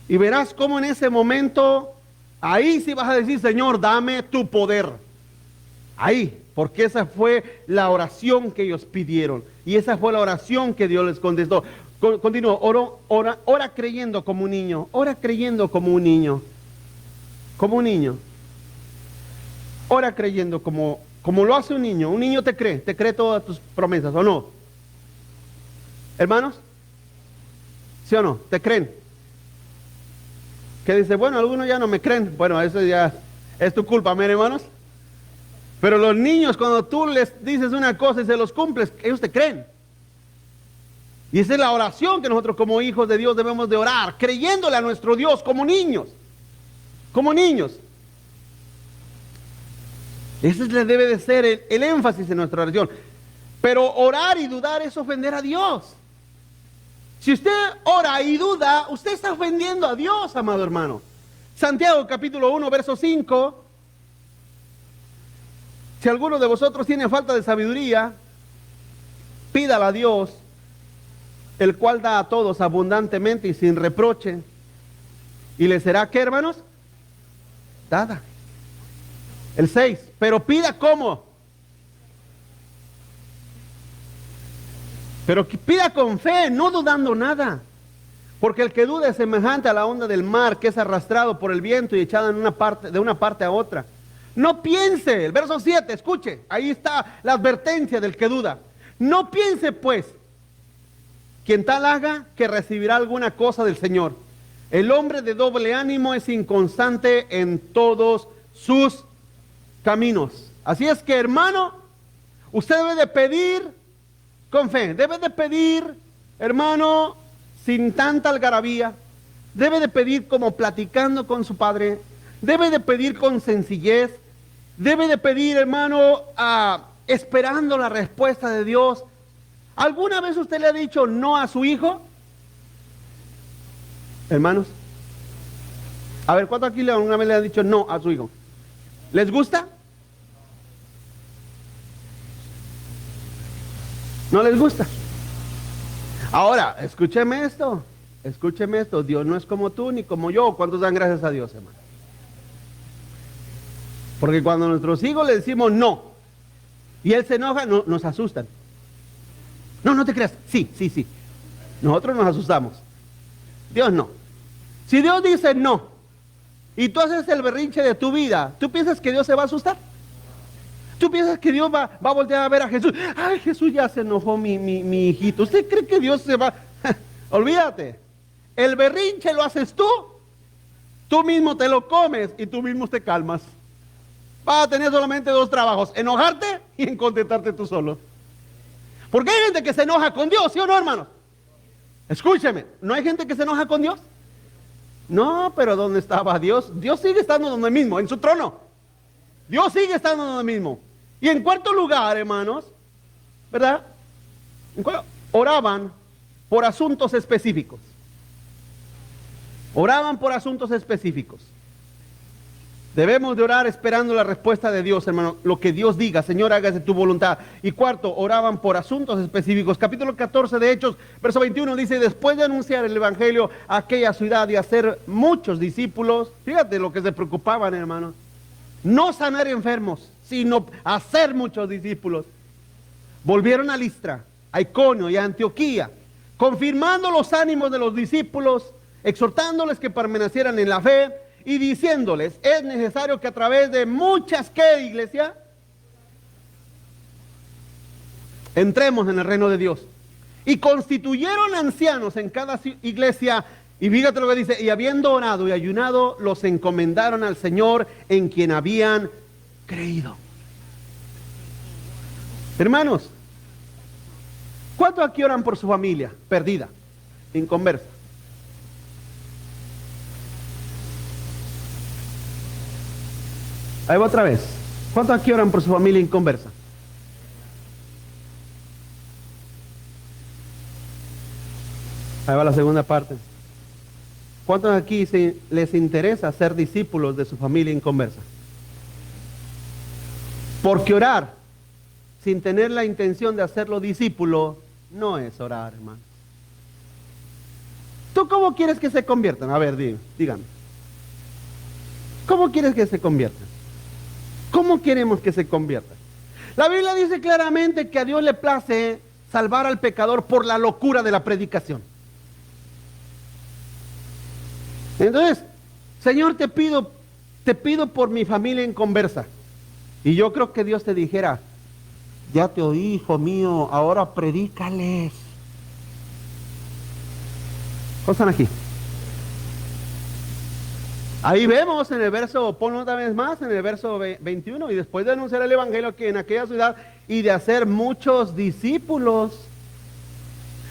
Y verás cómo en ese momento, ahí sí vas a decir, Señor, dame tu poder. Ahí, porque esa fue la oración que ellos pidieron. Y esa fue la oración que Dios les contestó. Continúo, ora creyendo como un niño. Ora creyendo como un niño. Como un niño. Ora creyendo como lo hace un niño. Un niño te cree todas tus promesas, ¿o no? Hermanos, ¿sí o no? ¿Te creen? Que dice, bueno, algunos ya no me creen. Bueno, eso ya es tu culpa, miren, hermanos. Pero los niños, cuando tú les dices una cosa y se los cumples, ellos te creen. Y esa es la oración que nosotros como hijos de Dios debemos de orar, creyéndole a nuestro Dios como niños. Como niños. Ese debe de ser el énfasis en nuestra oración. Pero orar y dudar es ofender a Dios. Si usted ora y duda, usted está ofendiendo a Dios, amado hermano. Santiago capítulo 1, verso 5. Si alguno de vosotros tiene falta de sabiduría, pídala a Dios, el cual da a todos abundantemente y sin reproche. ¿Y le será qué, hermanos? Dada. El 6. Pero pida ¿cómo? Pero pida con fe, no dudando nada. Porque el que duda es semejante a la onda del mar, que es arrastrado por el viento y echado de una parte a otra. No piense, el verso 7, escuche, ahí está la advertencia del que duda. No piense pues, quien tal haga, que recibirá alguna cosa del Señor. El hombre de doble ánimo es inconstante en todos sus caminos. Así es que, hermano, usted debe de pedir con fe, debe de pedir, hermano, sin tanta algarabía, debe de pedir como platicando con su padre, debe de pedir con sencillez, debe de pedir, hermano, esperando la respuesta de Dios. ¿Alguna vez usted le ha dicho no a su hijo? Hermanos, a ver, ¿cuántos aquí alguna vez le han dicho no a su hijo? ¿Les gusta? ¿No les gusta? Ahora, escúcheme esto, Dios no es como tú ni como yo. ¿Cuántos dan gracias a Dios, hermano? Porque cuando a nuestros hijos le decimos no, y él se enoja, nos asustan. No, no te creas, sí. Nosotros nos asustamos. Dios no. Si Dios dice no, y tú haces el berrinche de tu vida, ¿tú piensas que Dios se va a asustar? ¿Tú piensas que Dios va a voltear a ver a Jesús? Ay, Jesús ya se enojó mi hijito. ¿Usted cree que Dios se va? Olvídate. El berrinche lo haces tú. Tú mismo te lo comes y tú mismo te calmas. Vas a tener solamente dos trabajos: enojarte y en contentarte tú solo. Porque hay gente que se enoja con Dios, ¿sí o no, hermano? Escúcheme, ¿no hay gente que se enoja con Dios? No, pero ¿dónde estaba Dios? Dios sigue estando donde mismo, en su trono. Dios sigue estando donde mismo. Y en cuarto lugar, hermanos, ¿verdad? Oraban por asuntos específicos. Oraban por asuntos específicos. Debemos de orar esperando la respuesta de Dios, hermano. Lo que Dios diga, Señor, hágase tu voluntad. Y cuarto, oraban por asuntos específicos. Capítulo 14 de Hechos, verso 21 dice: después de anunciar el evangelio a aquella ciudad y hacer muchos discípulos, fíjate lo que se preocupaban, hermanos. No sanar enfermos, sino hacer muchos discípulos. Volvieron a Listra, a Iconio y a Antioquía, confirmando los ánimos de los discípulos, exhortándoles que permanecieran en la fe y diciéndoles: es necesario que a través de muchas, ¿qué, iglesia? Entremos en el reino de Dios. Y constituyeron ancianos en cada iglesia. Y fíjate lo que dice: y habiendo orado y ayunado, los encomendaron al Señor en quien habían creído. Hermanos, ¿cuántos aquí oran por su familia perdida, inconversa? Ahí va otra vez. ¿Cuántos aquí oran por su familia inconversa? Ahí va la segunda parte. ¿Cuántos aquí les interesa ser discípulos de su familia inconversa? Porque orar sin tener la intención de hacerlo discípulo no es orar, hermano. ¿Tú cómo quieres que se conviertan? A ver, díganme. ¿Cómo quieres que se conviertan? ¿Cómo queremos que se conviertan? La Biblia dice claramente que a Dios le place salvar al pecador por la locura de la predicación. Entonces, Señor, te pido por mi familia inconversa. Y yo creo que Dios te dijera, ya te oí, hijo mío, ahora predícales. ¿Cómo están aquí? Ahí vemos en el verso, ponlo otra vez más, en el verso 21, y después de anunciar el evangelio que en aquella ciudad y de hacer muchos discípulos.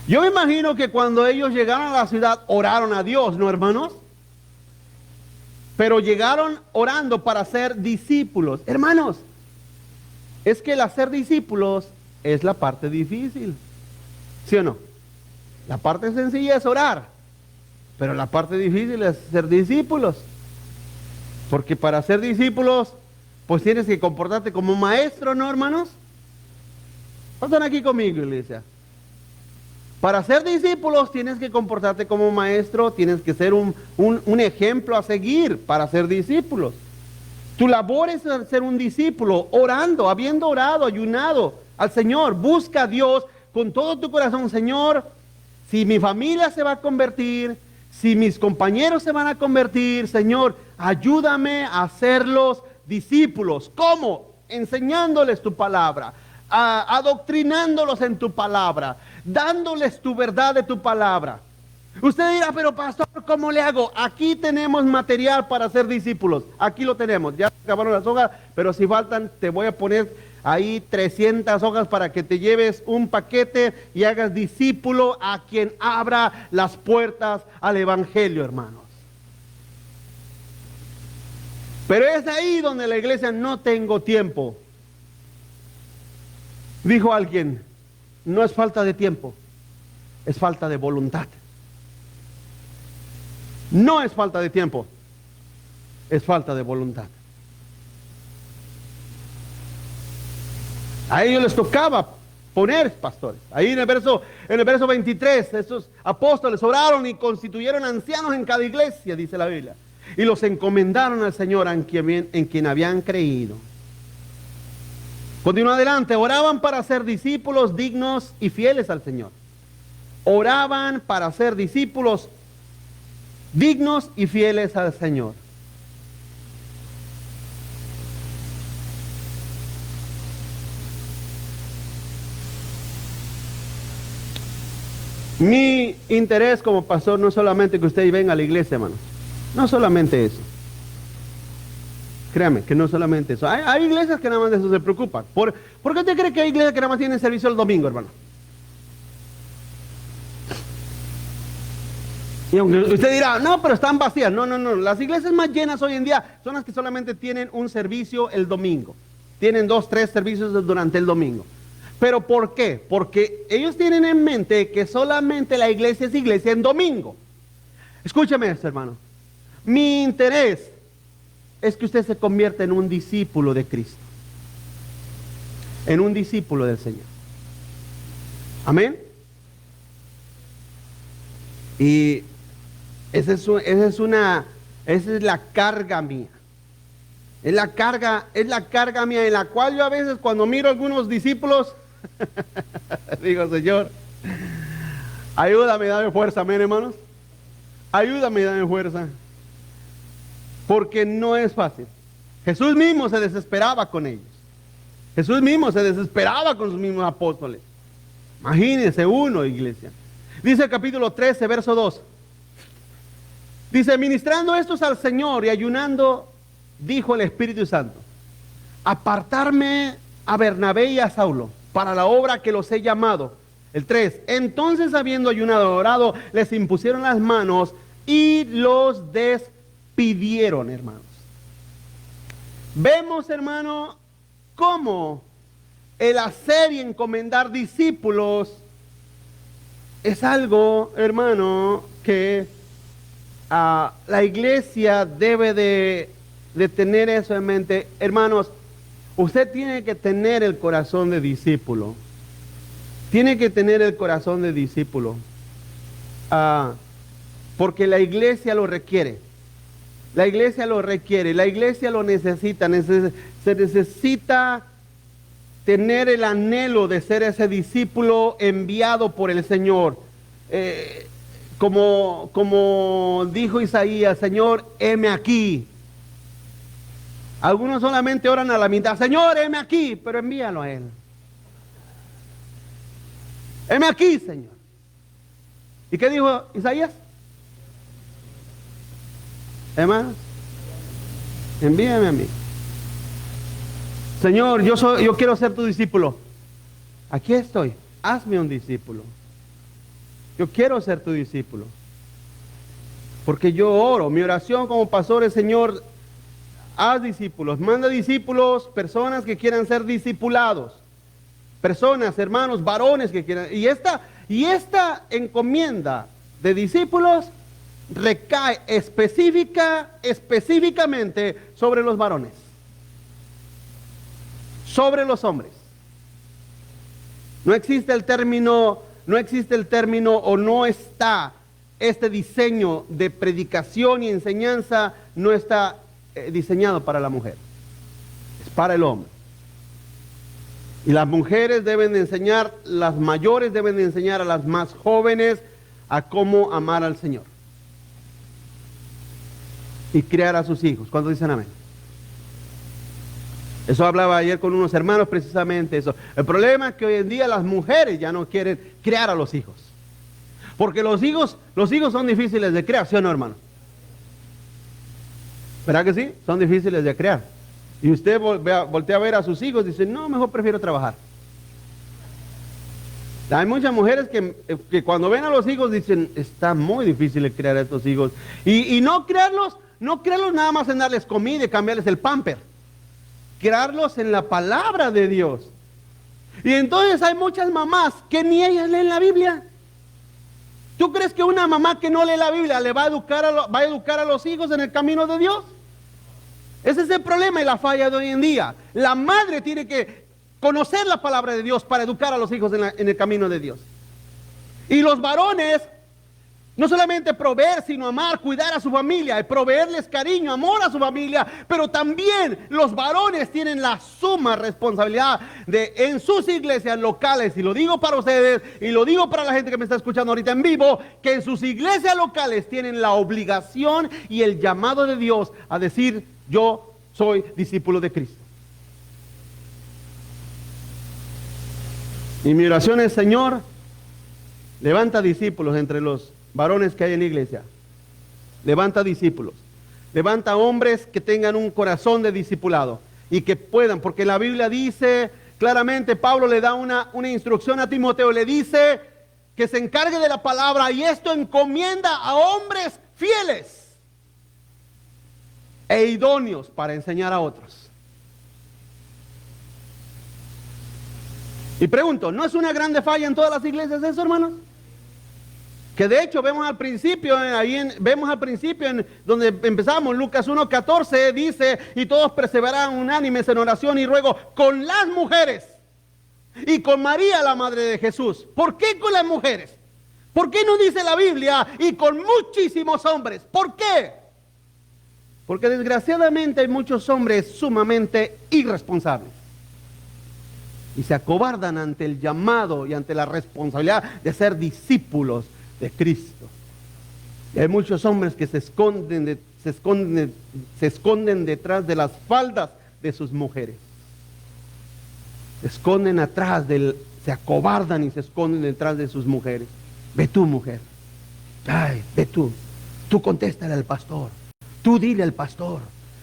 Yo me imagino que cuando ellos llegaron a la ciudad oraron a Dios, ¿no, hermanos? Pero llegaron orando para ser discípulos. Hermanos, es que el hacer discípulos es la parte difícil, ¿sí o no? La parte sencilla es orar, pero la parte difícil es ser discípulos. Porque para ser discípulos, pues tienes que comportarte como un maestro, ¿no, hermanos? ¿Están aquí conmigo, iglesia? Para ser discípulos tienes que comportarte como un maestro, tienes que ser un ejemplo a seguir para ser discípulos. Tu labor es ser un discípulo, orando, habiendo orado, ayunado al Señor. Busca a Dios con todo tu corazón. Señor, si mi familia se va a convertir, si mis compañeros se van a convertir, Señor, ayúdame a hacerlos discípulos. ¿Cómo? Enseñándoles tu palabra, adoctrinándolos en tu palabra, dándoles tu verdad de tu palabra. Usted dirá, pero pastor, ¿cómo le hago? Aquí tenemos material para ser discípulos. Aquí lo tenemos. Ya acabaron las hojas, pero si faltan, te voy a poner ahí 300 hojas para que te lleves un paquete y hagas discípulo a quien abra las puertas al evangelio, hermanos. Pero es ahí donde la iglesia no tengo tiempo. Dijo alguien, no es falta de tiempo, es falta de voluntad. No es falta de tiempo, es falta de voluntad. A ellos les tocaba poner pastores. Ahí en el verso 23, esos apóstoles oraron y constituyeron ancianos en cada iglesia, dice la Biblia. Y los encomendaron al Señor en quien habían creído. Continúa adelante, oraban para ser discípulos dignos y fieles al Señor. Oraban para ser discípulos dignos y fieles al Señor. Mi interés como pastor no es solamente que usted venga a la iglesia, hermano. No solamente eso. Créame que no solamente eso. Hay iglesias que nada más de eso se preocupan. ¿Por qué usted cree que hay iglesias que nada más tienen servicio el domingo, hermano? Y aunque usted dirá, no, pero están vacías. No. Las iglesias más llenas hoy en día son las que solamente tienen un servicio el domingo. Tienen 2, 3 servicios durante el domingo. ¿Pero por qué? Porque ellos tienen en mente que solamente la iglesia es iglesia en domingo. Escúcheme esto, hermano. Mi interés es que usted se convierta en un discípulo de Cristo. En un discípulo del Señor. Amén. Y esa es la carga mía. Es la carga mía en la cual yo a veces cuando miro a algunos discípulos, digo, Señor, ayúdame, dame fuerza, amén, hermanos. Ayúdame, dame fuerza. Porque no es fácil. Jesús mismo se desesperaba con ellos. Jesús mismo se desesperaba con sus mismos apóstoles. Imagínense uno, iglesia. Dice el capítulo 13, verso 2. Dice, ministrando estos al Señor y ayunando, dijo el Espíritu Santo, apartarme a Bernabé y a Saulo para la obra que los he llamado. El 3, entonces habiendo ayunado y orado, les impusieron las manos y los despidieron, hermanos. Vemos, hermano, cómo el hacer y encomendar discípulos es algo, hermano, que la iglesia debe de tener eso en mente. Hermanos, usted tiene que tener el corazón de discípulo. Tiene que tener el corazón de discípulo. Porque la iglesia lo requiere. La iglesia lo requiere. La iglesia lo necesita. Se necesita tener el anhelo de ser ese discípulo enviado por el Señor. Como dijo Isaías, Señor, heme aquí. Algunos solamente oran a la mitad, Señor, heme aquí, pero envíalo a Él. Heme aquí, Señor. ¿Y qué dijo Isaías? Hermanos, envíame a mí. Señor, yo quiero ser tu discípulo. Aquí estoy, hazme un discípulo. Yo quiero ser tu discípulo. Porque yo oro, mi oración como pastor es, Señor, haz discípulos, manda discípulos, personas que quieran ser discipulados. Personas, hermanos, varones que quieran. Y esta encomienda de discípulos recae específicamente sobre los varones, sobre los hombres. No existe el término o no está este diseño de predicación y enseñanza, no está diseñado para la mujer, es para el hombre. Y las mujeres deben de enseñar, las mayores deben de enseñar a las más jóvenes a cómo amar al Señor y criar a sus hijos. ¿Cuántos dicen amén? Eso hablaba ayer con unos hermanos, precisamente eso. El problema es que hoy en día las mujeres ya no quieren criar a los hijos, porque los hijos son difíciles de criar, ¿sí o no, hermano? ¿Verdad que sí? Son difíciles de criar. Y usted voltea a ver a sus hijos y dice, no, mejor prefiero trabajar. Hay muchas mujeres que cuando ven a los hijos dicen, está muy difícil de criar a estos hijos. Y no criarlos nada más en darles comida y cambiarles el pamper. Criarlos en la palabra de Dios. Y entonces hay muchas mamás que ni ellas leen la Biblia. ¿Tú crees que una mamá que no lee la Biblia le va a educar a los hijos en el camino de Dios? Ese es el problema y la falla de hoy en día. La madre tiene que conocer la palabra de Dios para educar a los hijos en el camino de Dios. Y los varones, no solamente proveer, sino amar, cuidar a su familia, y proveerles cariño, amor a su familia, pero también los varones tienen la suma responsabilidad de en sus iglesias locales, y lo digo para ustedes, y lo digo para la gente que me está escuchando ahorita en vivo, que en sus iglesias locales tienen la obligación y el llamado de Dios a decir, yo soy discípulo de Cristo. Y mi oración es, Señor, levanta discípulos entre los varones que hay en la iglesia. Levanta discípulos. Levanta hombres que tengan un corazón de discipulado y que puedan, porque la Biblia dice claramente, Pablo le da una instrucción a Timoteo, le dice que se encargue de la palabra y esto encomienda a hombres fieles e idóneos para enseñar a otros. Y pregunto, ¿no es una grande falla en todas las iglesias eso, hermanos? Que de hecho vemos al principio, donde empezamos, Lucas 1:14 dice, y todos perseveraban unánimes en oración y ruego con las mujeres y con María la madre de Jesús. ¿Por qué con las mujeres? ¿Por qué no dice la Biblia y con muchísimos hombres? ¿Por qué? Porque desgraciadamente hay muchos hombres sumamente irresponsables y se acobardan ante el llamado y ante la responsabilidad de ser discípulos de Cristo. Y hay muchos hombres que se esconden detrás de las faldas de sus mujeres. Se esconden se acobardan y se esconden detrás de sus mujeres. Ve tú, mujer. Ay, ve tú. Tú contéstale al pastor. Tú dile al pastor.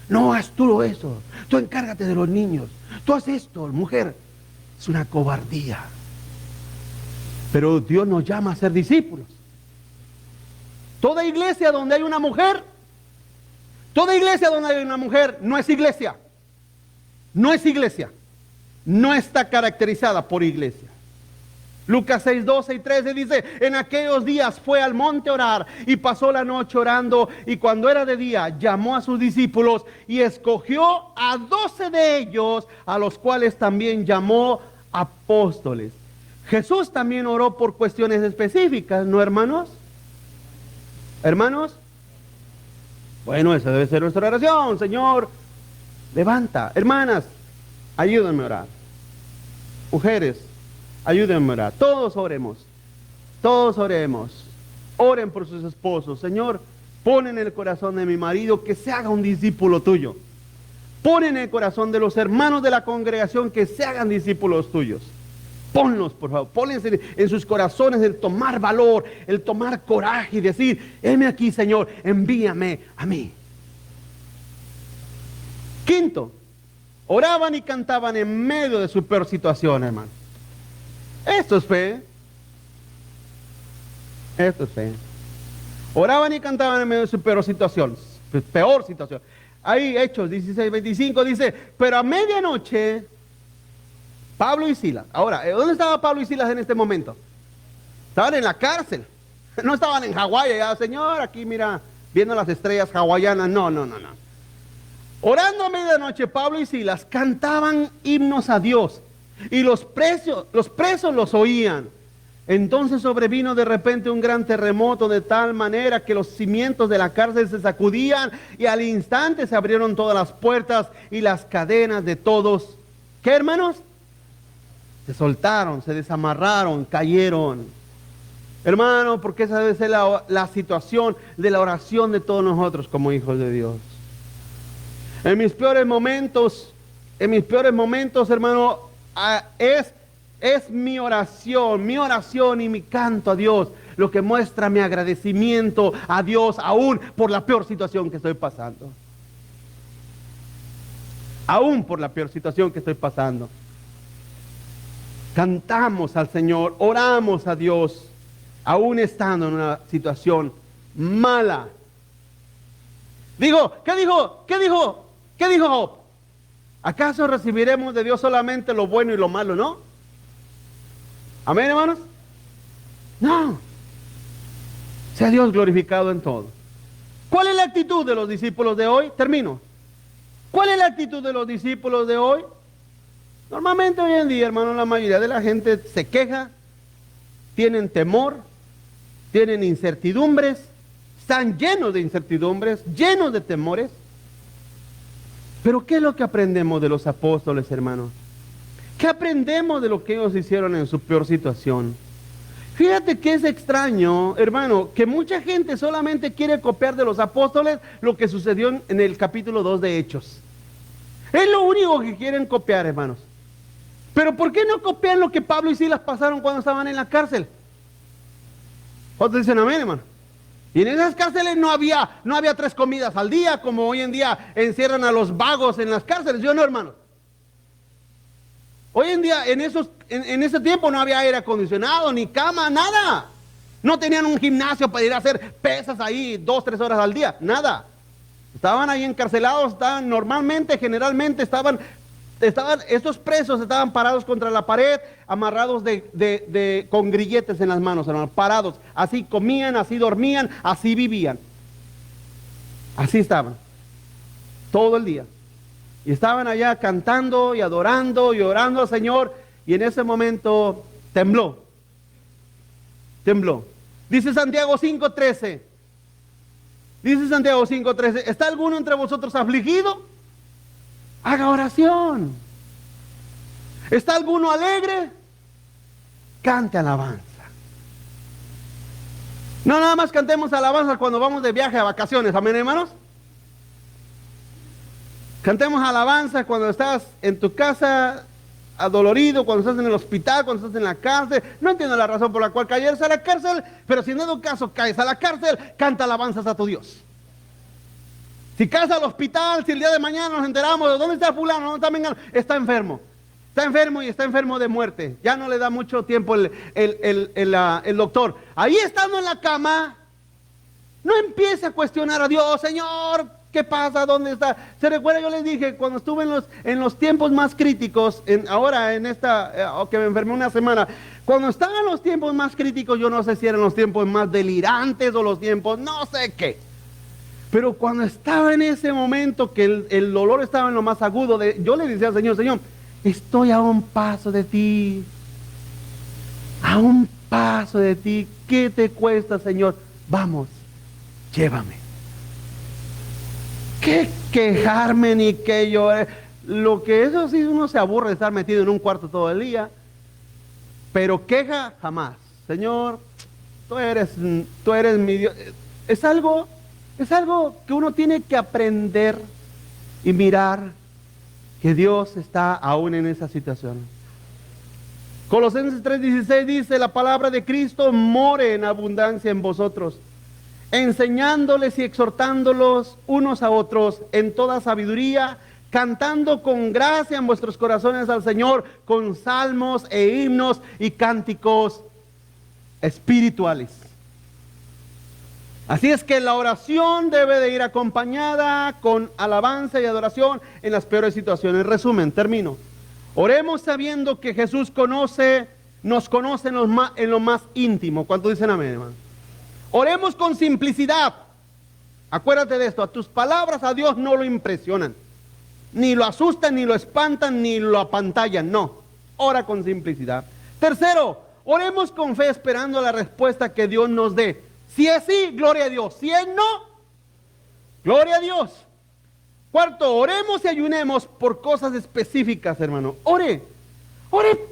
No, haz tú eso. Tú encárgate de los niños. Tú haz esto, mujer. Es una cobardía. Pero Dios nos llama a ser discípulos. Toda iglesia donde hay una mujer no es iglesia. no es iglesia. No está caracterizada por iglesia. Lucas 6, 12 y 13 dice: en aquellos días fue al monte a orar y pasó la noche orando, y cuando era de día llamó a sus discípulos y escogió a 12 de ellos, a los cuales también llamó apóstoles. Jesús también oró por cuestiones específicas, ¿no, hermanos? ¿Hermanos? Bueno, esa debe ser nuestra oración. Señor, levanta. Hermanas, ayúdenme a orar. Mujeres, ayúdenme a orar. Todos oremos. Todos oremos. Oren por sus esposos. Señor, pon en el corazón de mi marido que se haga un discípulo tuyo. Pon en el corazón de los hermanos de la congregación que se hagan discípulos tuyos. Ponlos, por favor, ponles en sus corazones el tomar valor, el tomar coraje y decir: heme aquí, Señor, envíame a mí. Quinto, oraban y cantaban en medio de su peor situación, hermano. Esto es fe. Esto es fe. Oraban y cantaban en medio de su peor situación. Ahí Hechos 16, 25 dice: pero a medianoche Pablo y Silas. Ahora, ¿dónde estaba Pablo y Silas en este momento? Estaban en la cárcel. No estaban en Hawái, ya, Señor, aquí mira, viendo las estrellas hawaianas. No. Orando a medianoche, Pablo y Silas cantaban himnos a Dios, y los presos los oían. Entonces sobrevino de repente un gran terremoto, de tal manera que los cimientos de la cárcel se sacudían, y al instante se abrieron todas las puertas y las cadenas de todos. ¿Qué, hermanos? Se soltaron, se desamarraron, cayeron. Hermano, porque esa debe ser la situación de la oración de todos nosotros como hijos de Dios. En mis peores momentos, hermano, es mi oración y mi canto a Dios lo que muestra mi agradecimiento a Dios aún por la peor situación que estoy pasando. Aún por la peor situación que estoy pasando. Cantamos al Señor, oramos a Dios, aún estando en una situación mala. ¿Qué dijo Job? ¿Acaso recibiremos de Dios solamente lo bueno y lo malo, no? ¿Amén, hermanos? No. Sea Dios glorificado en todo. ¿Cuál es la actitud de los discípulos de hoy? Termino. ¿Cuál es la actitud de los discípulos de hoy? Normalmente hoy en día, hermano, la mayoría de la gente se queja, tienen temor, tienen incertidumbres, están llenos de incertidumbres, llenos de temores. Pero ¿qué es lo que aprendemos de los apóstoles, hermano? ¿Qué aprendemos de lo que ellos hicieron en su peor situación? Fíjate que es extraño, hermano, que mucha gente solamente quiere copiar de los apóstoles lo que sucedió en el capítulo 2 de Hechos. Es lo único que quieren copiar, hermanos. Pero ¿por qué no copian lo que Pablo y Silas pasaron cuando estaban en la cárcel? ¿Cuántos dicen amén, hermano? Y en esas cárceles no había 3 comidas al día, como hoy en día encierran a los vagos en las cárceles. ¿Yo no, hermano? Hoy en día, en ese tiempo no había aire acondicionado, ni cama, nada. No tenían un gimnasio para ir a hacer pesas ahí 2, 3 horas al día, nada. Estaban ahí encarcelados, generalmente estaban estos presos estaban parados contra la pared, amarrados con grilletes en las manos, hermano, parados. Así comían, así dormían, así vivían. Así estaban, todo el día. Y estaban allá cantando y adorando y orando al Señor, y en ese momento tembló. Dice Santiago 5:13. ¿Está alguno entre vosotros afligido? Haga oración. ¿Está alguno alegre? Cante alabanza. No nada más cantemos alabanza cuando vamos de viaje a vacaciones, amén, hermanos. Cantemos alabanza cuando estás en tu casa adolorido, cuando estás en el hospital, cuando estás en la cárcel. No entiendo la razón por la cual caes a la cárcel, pero si en dado caso caes a la cárcel, canta alabanzas a tu Dios. Si caes al hospital, si el día de mañana nos enteramos de dónde está fulano, dónde está mengano, está enfermo y está enfermo de muerte, ya no le da mucho tiempo el doctor. Ahí estando en la cama, no empiece a cuestionar a Dios: Señor, ¿Qué pasa? ¿Dónde está? ¿Se recuerda? Yo les dije, cuando estuve en los tiempos más críticos, ahora en que me enfermé una semana, cuando estaba en los tiempos más críticos, yo no sé si eran los tiempos más delirantes o los tiempos, no sé qué. Pero cuando estaba en ese momento que el dolor estaba en lo más agudo, yo le decía al Señor, Señor, estoy a un paso de ti. A un paso de ti. ¿Qué te cuesta, Señor? Vamos, llévame. ¿Qué quejarme ni que llorar? Lo que eso sí, uno se aburre de estar metido en un cuarto todo el día. Pero queja jamás. Señor, tú eres mi Dios. Es algo que uno tiene que aprender y mirar que Dios está aún en esa situación. Colosenses 3:16 dice, la palabra de Cristo more en abundancia en vosotros, enseñándoles y exhortándolos unos a otros en toda sabiduría, cantando con gracia en vuestros corazones al Señor, con salmos e himnos y cánticos espirituales. Así es que la oración debe de ir acompañada con alabanza y adoración en las peores situaciones. Resumen, termino. Oremos sabiendo que Jesús nos conoce en lo más íntimo. ¿Cuántos dicen amén, hermano? Oremos con simplicidad. Acuérdate de esto, a tus palabras a Dios no lo impresionan, ni lo asustan, ni lo espantan, ni lo apantallan, no. Ora con simplicidad. Tercero, oremos con fe esperando la respuesta que Dios nos dé. Si es sí, gloria a Dios. Si es no, gloria a Dios. Cuarto, oremos y ayunemos por cosas específicas, hermano. Ore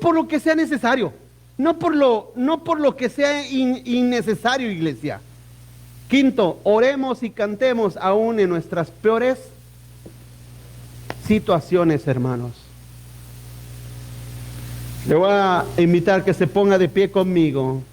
por lo que sea necesario. No por lo que sea innecesario, iglesia. Quinto, oremos y cantemos aún en nuestras peores situaciones, hermanos. Le voy a invitar que se ponga de pie conmigo.